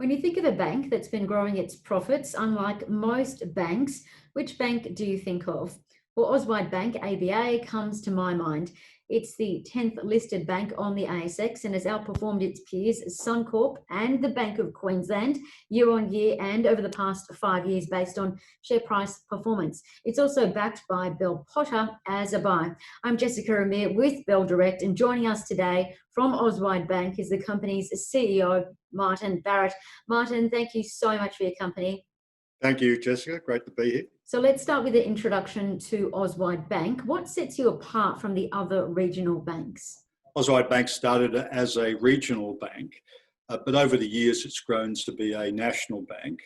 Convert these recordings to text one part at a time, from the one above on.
When you think of a bank that's been growing its profits, unlike most banks, which bank do you think of? Well, Auswide Bank, ABA, comes to my mind. It's the 10th listed bank on the ASX and has outperformed its peers, Suncorp and the Bank of Queensland, year on year and over the past 5 years based on share price performance. It's also backed by Bell Potter as a buy. I'm Jessica Amir with Bell Direct, and joining us today from Auswide Bank is the company's CEO, Martin Barrett. Martin, thank you so much for your company. Thank you, Jessica. Great to be here. So let's start with the introduction to Auswide Bank. What sets you apart from the other regional banks? Auswide Bank started as a regional bank, but over the years it's grown to be a national bank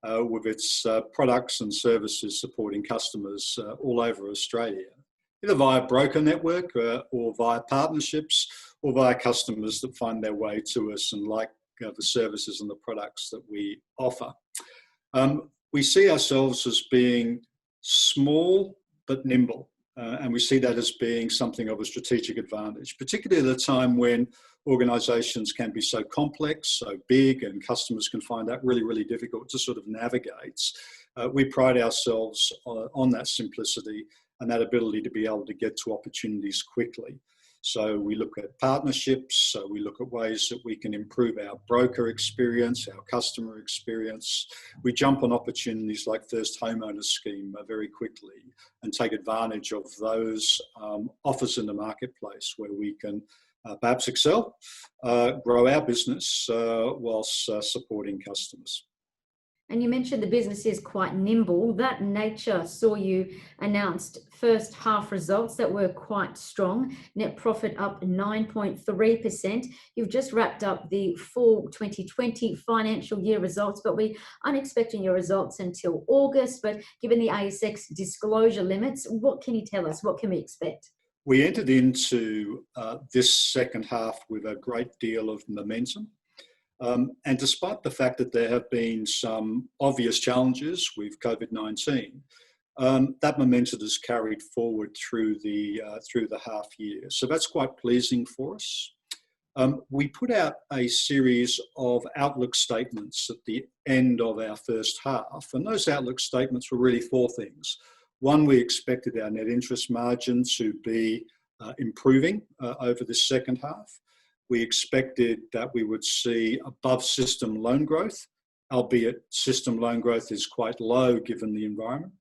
with its products and services supporting customers all over Australia, either via broker network or via partnerships or via customers that find their way to us and like the services and the products that we offer. We see ourselves as being small but nimble, and we see that as being something of a strategic advantage, particularly at a time when organisations can be so complex, so big, and customers can find that really, really difficult to sort of navigate. We pride ourselves on that simplicity and that ability to be able to get to opportunities quickly. So we look at partnerships, so we look at ways that we can improve our broker experience, our customer experience. We jump on opportunities like First Homeowner Scheme very quickly and take advantage of those offers in the marketplace where we can perhaps excel, grow our business whilst supporting customers. And you mentioned the business is quite nimble. That nature saw you announced first half results that were quite strong. Net profit up 9.3%. You've just wrapped up the full 2020 financial year results, but we aren't expecting your results until August. But given the ASX disclosure limits, what can you tell us? What can we expect? We entered into this second half with a great deal of momentum. And despite the fact that there have been some obvious challenges with COVID-19, that momentum has carried forward through the half year. So that's quite pleasing for us. We put out a series of outlook statements at the end of our first half, and those outlook statements were really four things. One, we expected our net interest margin to be improving over the second half. We expected that we would see above system loan growth, albeit system loan growth is quite low given the environment.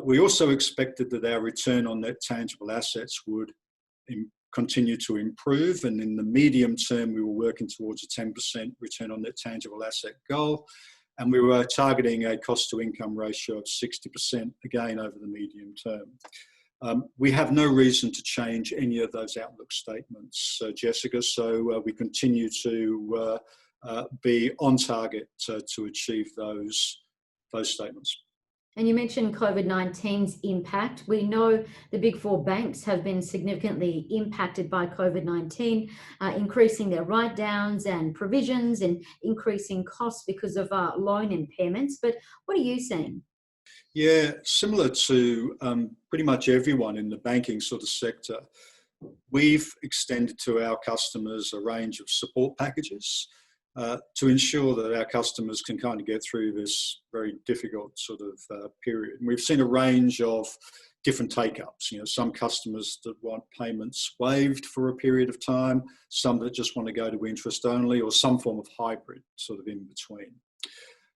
We also expected that our return on net tangible assets would continue to improve, and in the medium term we were working towards a 10% return on net tangible asset goal, and we were targeting a cost to income ratio of 60% again over the medium term. We have no reason to change any of those outlook statements, Jessica, so we continue to be on target to achieve those statements. And you mentioned COVID-19's impact. We know the big four banks have been significantly impacted by COVID-19, increasing their write-downs and provisions and increasing costs because of loan impairments. But what are you seeing? Yeah, similar to pretty much everyone in the banking sort of sector, we've extended to our customers a range of support packages to ensure that our customers can kind of get through this very difficult sort of period. And we've seen a range of different take-ups. You know, some customers that want payments waived for a period of time, some that just want to go to interest only, or some form of hybrid sort of in between.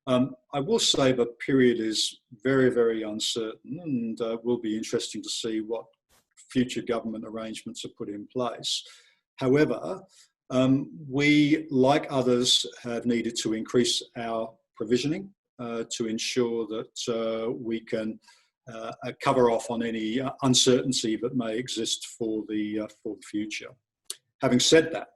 I will say the period is very, very uncertain, and will be interesting to see what future government arrangements are put in place. However, we, like others, have needed to increase our provisioning to ensure that we can cover off on any uncertainty that may exist for the future. Having said that,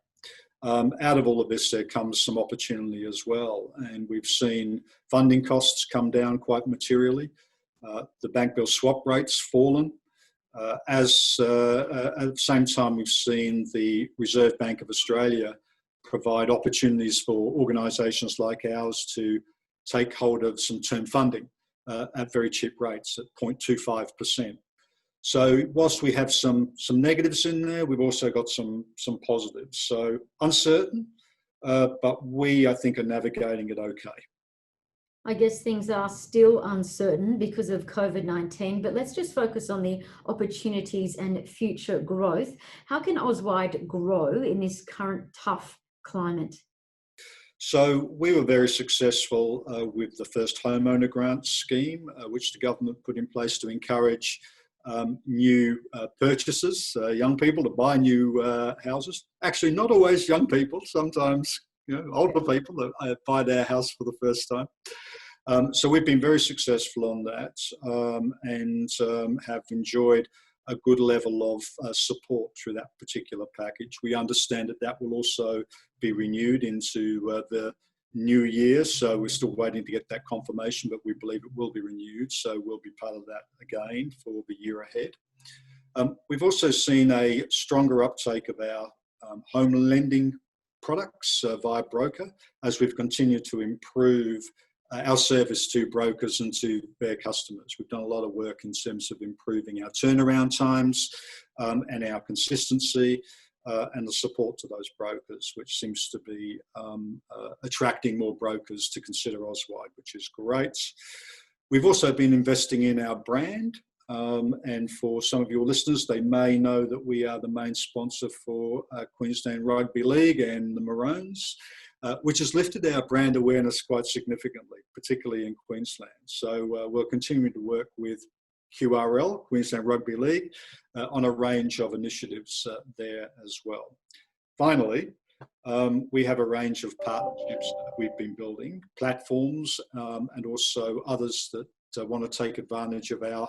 out of all of this, there comes some opportunity as well, and we've seen funding costs come down quite materially. The bank bill swap rates fallen. At the same time, we've seen the Reserve Bank of Australia provide opportunities for organisations like ours to take hold of some term funding at very cheap rates at 0.25%. So whilst we have some negatives in there, we've also got some positives. So uncertain, but we, I think, are navigating it okay. I guess things are still uncertain because of COVID-19, but let's just focus on the opportunities and future growth. How can Auswide grow in this current tough climate? So we were very successful with the first homeowner grant scheme, which the government put in place to encourage new purchasers, young people to buy new houses. Actually, not always young people, sometimes older people that buy their house for the first time. So we've been very successful on that and have enjoyed a good level of support through that particular package. We understand that that will also be renewed into the new year, so we're still waiting to get that confirmation, but we believe it will be renewed, so we'll be part of that again for the year ahead. We've also seen a stronger uptake of our home lending products via broker as we've continued to improve our service to brokers and to their customers. We've done a lot of work in terms of improving our turnaround times and our consistency and the support to those brokers, which seems to be attracting more brokers to consider Auswide, which is great. We've also been investing in our brand. And for some of your listeners, they may know that we are the main sponsor for Queensland Rugby League and the Maroons, which has lifted our brand awareness quite significantly, particularly in Queensland. So we're continuing to work with QRL, Queensland Rugby League, on a range of initiatives there as well. Finally, we have a range of partnerships that we've been building, platforms, and also others that want to take advantage of our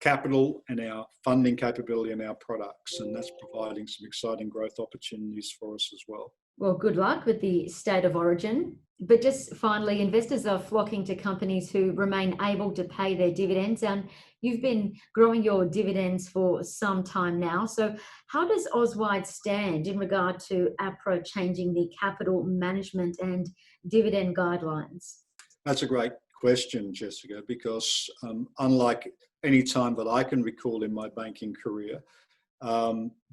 capital and our funding capability and our products, and that's providing some exciting growth opportunities for us as well. Well, good luck with the state of origin. But just finally, investors are flocking to companies who remain able to pay their dividends, and you've been growing your dividends for some time now. So how does Auswide stand in regard to APRA changing the capital management and dividend guidelines? That's a great question, Jessica, because unlike any time that I can recall in my banking career,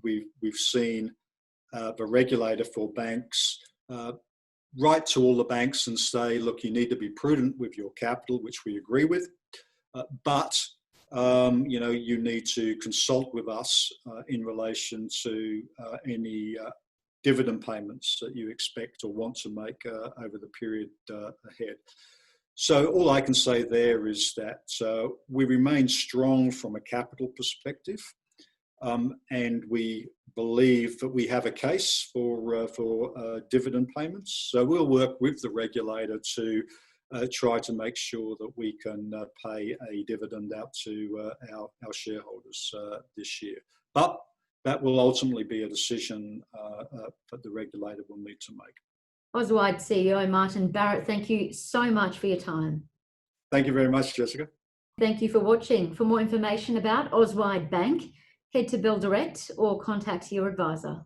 we've seen the regulator for banks write to all the banks and say, look, you need to be prudent with your capital, which we agree with, but you need to consult with us in relation to any dividend payments that you expect or want to make over the period ahead. So all I can say there is that we remain strong from a capital perspective, and we believe that we have a case for dividend payments. So we'll work with the regulator to try to make sure that we can pay a dividend out to our shareholders this year. But that will ultimately be a decision that the regulator will need to make. Auswide CEO Martin Barrett, thank you so much for your time. Thank you very much, Jessica. Thank you for watching. For more information about Auswide Bank, head to Bill Direct or contact your advisor.